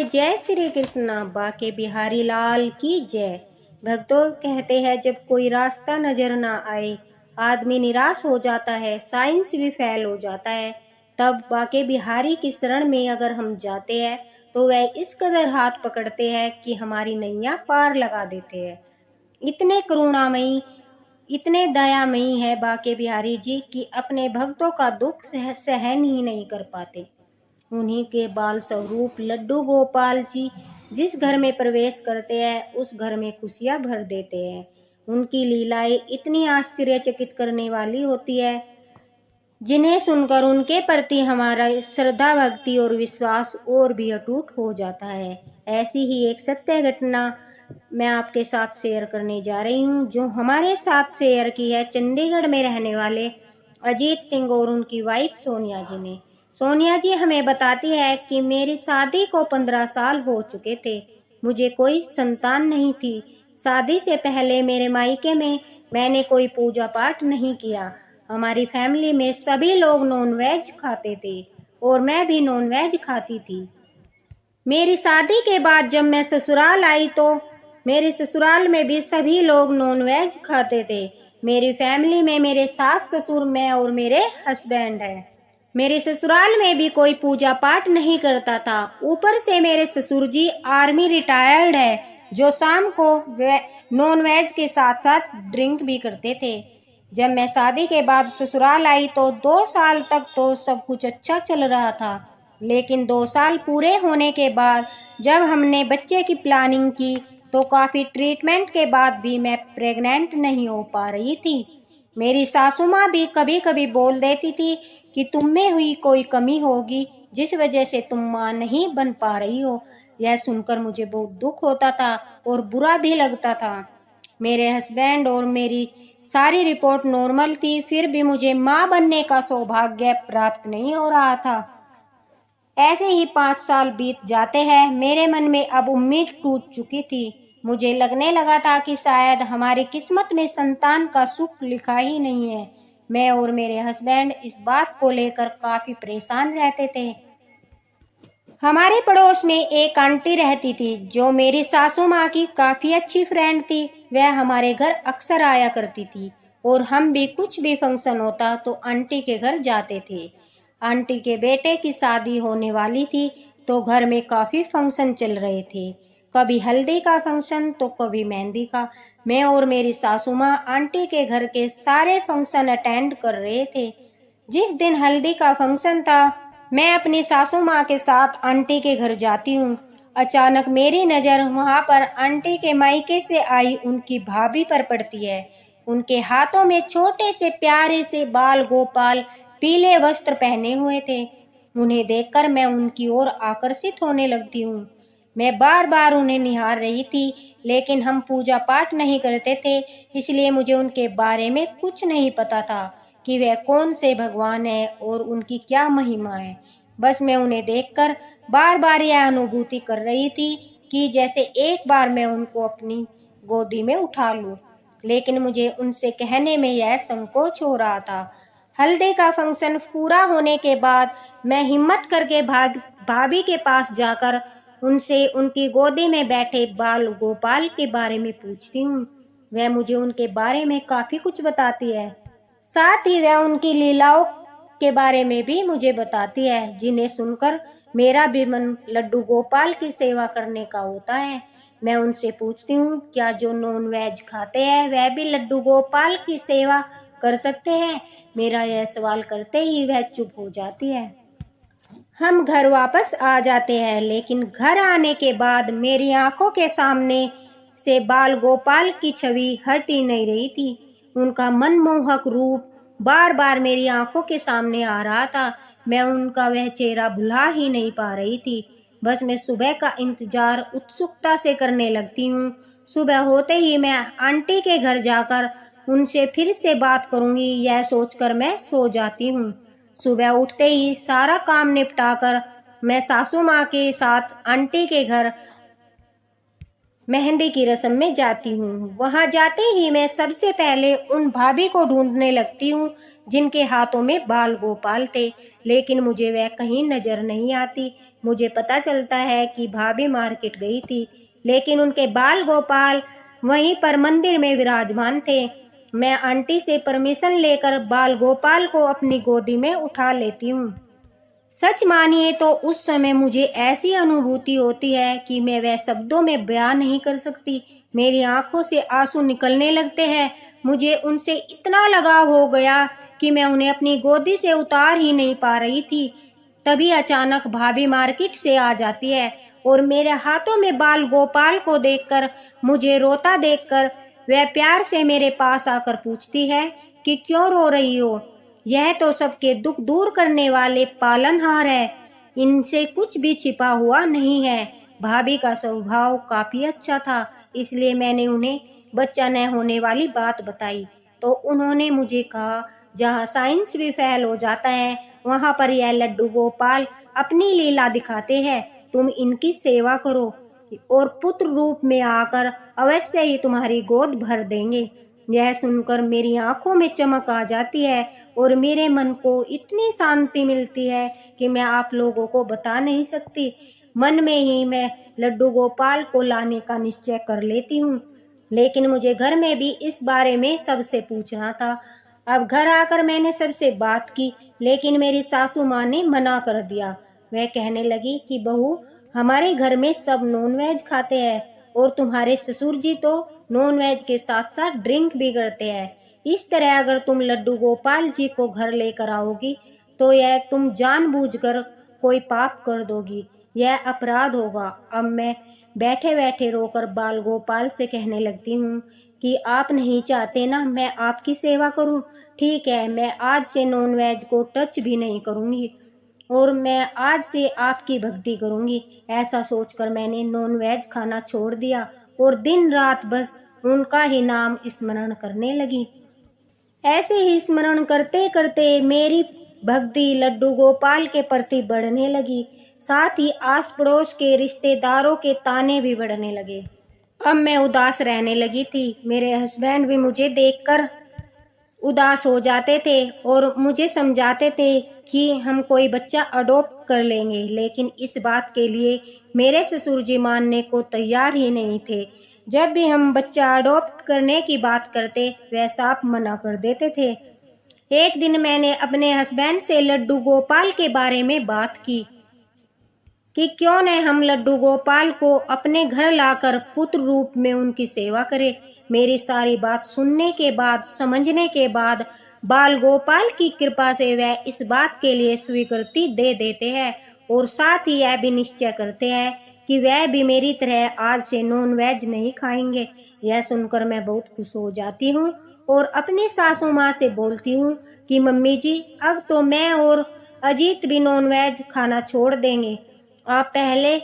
जय श्री कृष्णा। बाके बिहारी लाल की जय। भक्तों कहते हैं जब कोई रास्ता नजर ना आए आदमी निराश हो जाता है, साइंस भी फेल हो जाता है। तब बाके बिहारी की शरण में अगर हम जाते हैं तो वह इस कदर हाथ पकड़ते हैं कि हमारी नैया पार लगा देते हैं। इतने करुणामयी, इतने दयामयी है बाके बिहारी जी कि अपने भक्तों का दुख सहन ही नहीं कर पाते। उन्हीं के बाल स्वरूप लड्डू गोपाल जी जिस घर में प्रवेश करते हैं उस घर में खुशियां भर देते हैं। उनकी लीलाएं इतनी आश्चर्यचकित करने वाली होती है जिन्हें सुनकर उनके प्रति हमारा श्रद्धा, भक्ति और विश्वास और भी अटूट हो जाता है। ऐसी ही एक सत्य घटना मैं आपके साथ शेयर करने जा रही हूँ, जो हमारे साथ शेयर की है चंडीगढ़ में रहने वाले अजीत सिंह और उनकी वाइफ सोनिया जी ने। सोनिया जी हमें बताती है कि मेरी शादी को 15 साल हो चुके थे, मुझे कोई संतान नहीं थी। शादी से पहले मेरे मायके में मैंने कोई पूजा पाठ नहीं किया। हमारी फैमिली में सभी लोग नॉनवेज खाते थे और मैं भी नॉनवेज खाती थी। मेरी शादी के बाद जब मैं ससुराल आई तो मेरे ससुराल में भी सभी लोग नॉनवेज खाते थे। मेरी फैमिली में मेरे सास ससुर, मैं और मेरे हस्बैंड है। मेरे ससुराल में भी कोई पूजा पाठ नहीं करता था। ऊपर से मेरे ससुर जी आर्मी रिटायर्ड है, जो शाम को नॉनवेज के साथ साथ ड्रिंक भी करते थे। जब मैं शादी के बाद ससुराल आई तो 2 साल तक तो सब कुछ अच्छा चल रहा था, लेकिन 2 साल पूरे होने के बाद जब हमने बच्चे की प्लानिंग की तो काफ़ी ट्रीटमेंट के बाद भी मैं प्रेग्नेंट नहीं हो पा रही थी। मेरी सासू माँ भी कभी कभी बोल देती थी कि तुम में हुई कोई कमी होगी जिस वजह से तुम माँ नहीं बन पा रही हो। यह सुनकर मुझे बहुत दुख होता था और बुरा भी लगता था। मेरे हस्बैंड और मेरी सारी रिपोर्ट नॉर्मल थी, फिर भी मुझे माँ बनने का सौभाग्य प्राप्त नहीं हो रहा था। ऐसे ही 5 साल बीत जाते हैं। मेरे मन में अब उम्मीद टूट चुकी थी। मुझे लगने लगा था कि शायद हमारी किस्मत में संतान का सुख लिखा ही नहीं है। मैं और मेरे हस्बैंड इस बात को लेकर काफ़ी परेशान रहते थे। हमारे पड़ोस में एक आंटी रहती थी जो मेरी सासू माँ की काफ़ी अच्छी फ्रेंड थी। वह हमारे घर अक्सर आया करती थी और हम भी कुछ भी फंक्शन होता तो आंटी के घर जाते थे। आंटी के बेटे की शादी होने वाली थी तो घर में काफ़ी फंक्शन चल रहे थे। कभी हल्दी का फंक्शन तो कभी मेहंदी का। मैं और मेरी सासू माँ आंटी के घर के सारे फंक्शन अटेंड कर रहे थे। जिस दिन हल्दी का फंक्शन था मैं अपनी सासू माँ के साथ आंटी के घर जाती हूँ। अचानक मेरी नज़र वहाँ पर आंटी के मायके से आई उनकी भाभी पर पड़ती है। उनके हाथों में छोटे से प्यारे से बाल गोपाल पीले वस्त्र पहने हुए थे। उन्हें देखकर मैं उनकी ओर आकर्षित होने लगती हूँ। मैं बार बार उन्हें निहार रही थी, लेकिन हम पूजा पाठ नहीं करते थे, इसलिए मुझे उनके बारे में कुछ नहीं पता था कि वह कौन से भगवान है और उनकी क्या महिमा है। बस मैं उन्हें देखकर बार बार यह अनुभूति कर रही थी कि जैसे एक बार मैं उनको अपनी गोदी में उठा लूं, लेकिन मुझे उनसे कहने में यह संकोच हो रहा था। हल्दी का फंक्शन पूरा होने के बाद मैं हिम्मत करके भाभी के पास जाकर उनसे उनकी गोदी में बैठे बाल गोपाल के बारे में पूछती हूँ। वह मुझे उनके बारे में काफ़ी कुछ बताती है। साथ ही वह उनकी लीलाओं के बारे में भी मुझे बताती है, जिन्हें सुनकर मेरा भी मन लड्डू गोपाल की सेवा करने का होता है। मैं उनसे पूछती हूँ क्या जो नॉन वेज खाते हैं वह भी लड्डू गोपाल की सेवा कर सकते हैं। मेरा यह सवाल करते ही वह चुप हो जाती है। हम घर वापस आ जाते हैं, लेकिन घर आने के बाद मेरी आंखों के सामने से बाल गोपाल की छवि हट ही नहीं रही थी। उनका मनमोहक रूप बार बार मेरी आंखों के सामने आ रहा था। मैं उनका वह चेहरा भुला ही नहीं पा रही थी। बस मैं सुबह का इंतजार उत्सुकता से करने लगती हूँ। सुबह होते ही मैं आंटी के घर जाकर उनसे फिर से बात करूँगी, यह सोचकर मैं सो जाती हूँ। सुबह उठते ही सारा काम निपटाकर मैं सासू माँ के साथ आंटी के घर मेहंदी की रस्म में जाती हूँ। वहाँ जाते ही मैं सबसे पहले उन भाभी को ढूंढने लगती हूँ जिनके हाथों में बाल गोपाल थे, लेकिन मुझे वह कहीं नजर नहीं आती। मुझे पता चलता है कि भाभी मार्केट गई थी, लेकिन उनके बाल गोपाल वहीं पर मंदिर में विराजमान थे। मैं आंटी से परमिशन लेकर बाल गोपाल को अपनी गोदी में उठा लेती हूँ। सच मानिए तो उस समय मुझे ऐसी अनुभूति होती है कि मैं वह शब्दों में बयान नहीं कर सकती। मेरी आंखों से आंसू निकलने लगते हैं। मुझे उनसे इतना लगाव हो गया कि मैं उन्हें अपनी गोदी से उतार ही नहीं पा रही थी। तभी अचानक भाभी मार्केट से आ जाती है और मेरे हाथों में बाल गोपाल को देखकर, मुझे रोता देखकर वह प्यार से मेरे पास आकर पूछती है कि क्यों रो रही हो? यह तो सबके दुख दूर करने वाले पालनहार है, इनसे कुछ भी छिपा हुआ नहीं है। भाभी का स्वभाव काफी अच्छा था, इसलिए मैंने उन्हें बच्चा न होने वाली बात बताई। तो उन्होंने मुझे कहा, जहाँ साइंस भी फेल हो जाता है वहाँ पर यह लड्डू गोपाल अपनी लीला दिखाते हैं। तुम इनकी सेवा करो और पुत्र रूप में आकर अवश्य ही तुम्हारी गोद भर देंगे। यह सुनकर मेरी आंखों में चमक आ जाती है और मेरे मन को इतनी शांति मिलती है कि मैं आप लोगों को बता नहीं सकती। मन में ही मैं लड्डू गोपाल को लाने का निश्चय कर लेती हूँ, लेकिन मुझे घर में भी इस बारे में सबसे पूछना था। अब घर आकर मैंने सबसे बात की, लेकिन मेरी सासू माँ ने मना कर दिया। वह कहने लगी कि बहू, हमारे घर में सब नॉनवेज खाते हैं और तुम्हारे ससुर जी तो नॉनवेज के साथ साथ ड्रिंक भी करते हैं। इस तरह अगर तुम लड्डू गोपाल जी को घर लेकर आओगी तो यह तुम जानबूझकर कोई पाप कर दोगी, यह अपराध होगा। अब मैं बैठे बैठे रोकर बाल गोपाल से कहने लगती हूँ कि आप नहीं चाहते ना मैं आपकी सेवा करूँ? ठीक है, मैं आज से नॉनवेज को टच भी नहीं करूँगी और मैं आज से आपकी भक्ति करूँगी। ऐसा सोचकर मैंने नॉनवेज खाना छोड़ दिया और दिन रात बस उनका ही नाम स्मरण करने लगी। ऐसे ही स्मरण करते करते मेरी भक्ति लड्डू गोपाल के प्रति बढ़ने लगी। साथ ही आस पड़ोस के रिश्तेदारों के ताने भी बढ़ने लगे। अब मैं उदास रहने लगी थी। मेरे हस्बैंड भी मुझे देखकर उदास हो जाते थे और मुझे समझाते थे कि हम कोई बच्चा अडॉप्ट कर लेंगे, लेकिन इस बात के लिए मेरे ससुर जी मानने को तैयार ही नहीं थे। जब भी हम बच्चा अडॉप्ट करने की बात करते वह साफ मना कर देते थे। एक दिन मैंने अपने हस्बैंड से लड्डू गोपाल के बारे में बात की कि क्यों न हम लड्डू गोपाल को अपने घर लाकर पुत्र रूप में उनकी सेवा करें। मेरी सारी बात सुनने के बाद, समझने के बाद बाल गोपाल की कृपा से वह इस बात के लिए स्वीकृति दे देते हैं और साथ ही यह भी निश्चय करते हैं कि वह भी मेरी तरह आज से नॉन वेज नहीं खाएंगे। यह सुनकर मैं बहुत खुश हो जाती हूँ और अपनी सासू माँ से बोलती हूँ कि मम्मी जी, अब तो मैं और अजीत भी नॉन वेज खाना छोड़ देंगे। आप पहले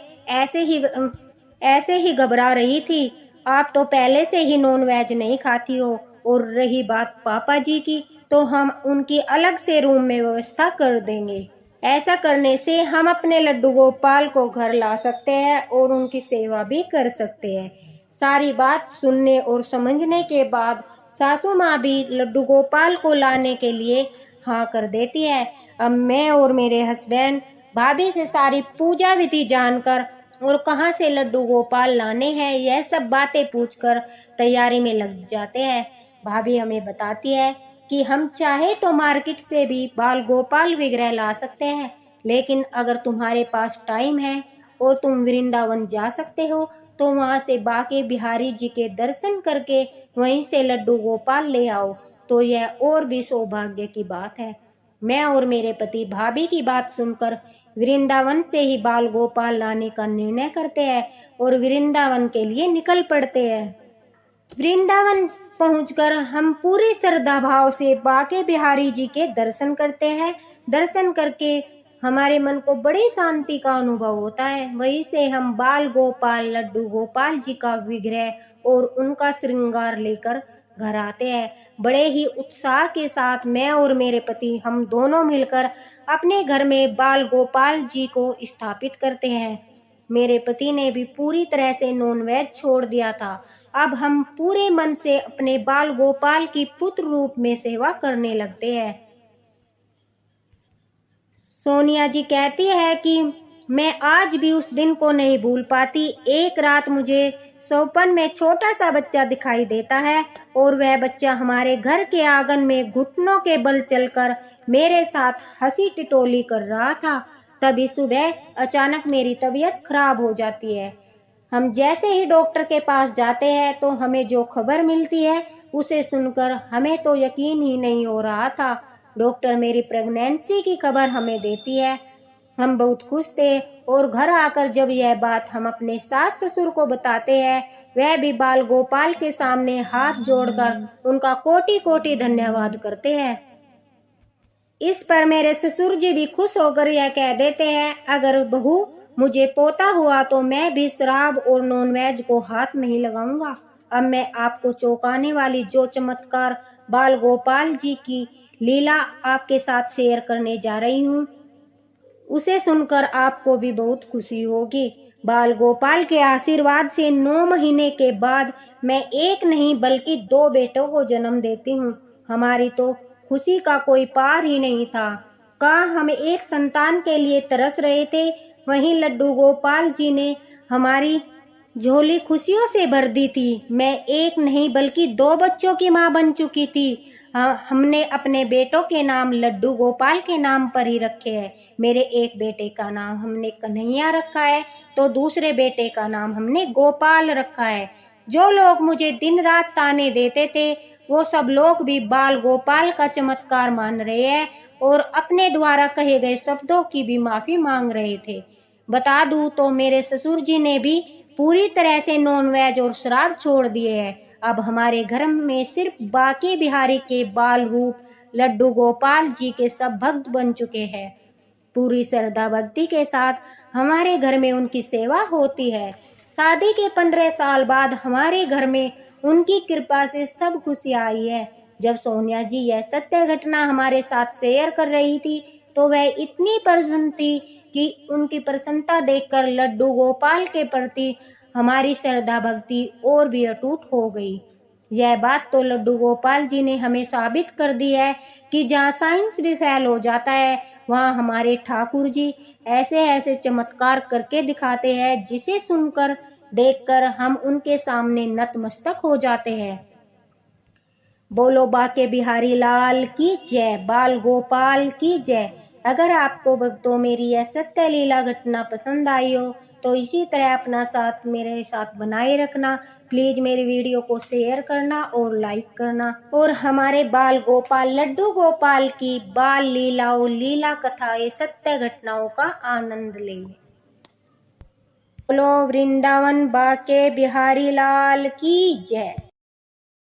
ऐसे ही घबरा रही थी, आप तो पहले से ही नॉन वेज नहीं खाती हो। और रही बात पापा जी की, तो हम उनकी अलग से रूम में व्यवस्था कर देंगे। ऐसा करने से हम अपने लड्डू गोपाल को घर ला सकते हैं और उनकी सेवा भी कर सकते हैं। सारी बात सुनने और समझने के बाद सासू माँ भी लड्डू गोपाल को लाने के लिए हाँ कर देती है। अब मैं और मेरे हस्बैंड भाभी से सारी पूजा विधि जानकर और कहाँ से लड्डू गोपाल लाने हैं यह सब बातें पूछकर तैयारी में लग जाते हैं। भाभी हमें बताती है कि हम चाहे तो मार्केट से भी बाल गोपाल विग्रह ला सकते हैं, लेकिन अगर तुम्हारे पास टाइम है और तुम वृंदावन जा सकते हो तो वहाँ से बाके बिहारी जी के दर्शन करके वहीं से लड्डू गोपाल ले आओ, तो यह और भी सौभाग्य की बात है। मैं और मेरे पति भाभी की बात सुनकर वृंदावन से ही बाल गोपाल लाने का निर्णय करते हैं और वृंदावन के लिए निकल पड़ते हैं। वृंदावन पहुंचकर हम पूरी श्रद्धा भाव से बाके बिहारी जी के दर्शन करते हैं। दर्शन करके हमारे मन को बड़ी शांति का अनुभव होता है। वहीं से हम बाल गोपाल लड्डू गोपाल जी का विग्रह और उनका श्रृंगार लेकर घर आते हैं। बड़े ही उत्साह के साथ मैं और मेरे पति हम दोनों मिलकर अपने घर में बाल गोपाल जी को स्थापित करते हैं। मेरे पति ने भी पूरी तरह से नॉनवेज छोड़ दिया था। अब हम पूरे मन से अपने बाल गोपाल की पुत्र रूप में सेवा करने लगते हैं। सोनिया जी कहती है कि मैं आज भी उस दिन को नहीं भूल पाती। एक रात मुझे सपन में छोटा सा बच्चा दिखाई देता है और वह बच्चा हमारे घर के आंगन में घुटनों के बल चलकर मेरे साथ हंसी टिटोली कर रहा था। तभी सुबह अचानक मेरी तबीयत खराब हो जाती है। हम जैसे ही डॉक्टर के पास जाते हैं तो हमें जो खबर मिलती है उसे सुनकर हमें तो यकीन ही नहीं हो रहा था। डॉक्टर मेरी प्रेगनेंसी की खबर हमें देती है। हम बहुत खुश थे और घर आकर जब यह बात हम अपने सास ससुर को बताते हैं, वह भी बाल गोपाल के सामने हाथ जोड़कर उनका कोटि कोटि धन्यवाद करते हैं। इस पर मेरे ससुर जी भी खुश होकर यह कह देते हैं, अगर बहू मुझे पोता हुआ तो मैं भी शराब और नॉनवेज को हाथ नहीं लगाऊंगा। अब मैं आपको चौंकाने वाली जो चमत्कार बाल गोपाल जी की लीला आपके साथ शेयर करने जा रही हूँ, उसे सुनकर आपको भी बहुत खुशी होगी। बाल गोपाल के आशीर्वाद से 9 महीने के बाद मैं एक नहीं बल्कि 2 बेटों को जन्म देती हूँ। हमारी तो खुशी का कोई पार ही नहीं था। कहाँ हम एक संतान के लिए तरस रहे थे, वहीं लड्डू गोपाल जी ने हमारी झोली खुशियों से भर दी थी। मैं एक नहीं बल्कि 2 बच्चों की माँ बन चुकी थी। हमने अपने बेटों के नाम लड्डू गोपाल के नाम पर ही रखे हैं। मेरे एक बेटे का नाम हमने कन्हैया रखा है तो दूसरे बेटे का नाम हमने गोपाल रखा है। जो लोग मुझे दिन रात ताने देते थे वो सब लोग भी बाल गोपाल का चमत्कार मान रहे हैं और अपने द्वारा कहे गए शब्दों की भी माफी मांग रहे थे। बता दूं तो मेरे ससुर जी ने भी पूरी तरह से नॉनवेज और शराब छोड़ दिए हैं। अब हमारे घर में सिर्फ बाके बिहारी के बाल रूप लड्डू गोपाल जी के सब भक्त बन चुके हैं। पूरी श्रद्धा भक्ति के साथ हमारे घर में उनकी सेवा होती है। शादी के 15 साल बाद हमारे घर में उनकी कृपा से सब खुशी आई है। जब सोनिया जी यह सत्य घटना हमारे साथ शेयर कर रही थी तो वह इतनी प्रसन्न थी कि उनकी प्रसन्नता देखकर लड्डू गोपाल के प्रति हमारी श्रद्धा भक्ति और भी अटूट हो गई। यह बात तो लड्डू गोपाल जी ने हमें साबित कर दी है कि जहाँ साइंस भी फेल हो जाता है वहाँ हमारे ठाकुर जी ऐसे ऐसे चमत्कार करके दिखाते हैं जिसे सुनकर देखकर हम उनके सामने नतमस्तक हो जाते हैं। बोलो बाके बिहारी लाल की जय, बाल गोपाल की जय। अगर आपको भक्तों मेरी यह सत्य लीला घटना पसंद आई हो तो इसी तरह अपना साथ मेरे साथ बनाए रखना। प्लीज मेरी वीडियो को शेयर करना और लाइक करना और हमारे बाल गोपाल लड्डू गोपाल की बाल लीलाओं लीला कथाएं सत्य घटनाओं का आनंद लें। बोलो वृंदावन बाके बिहारी लाल की जय।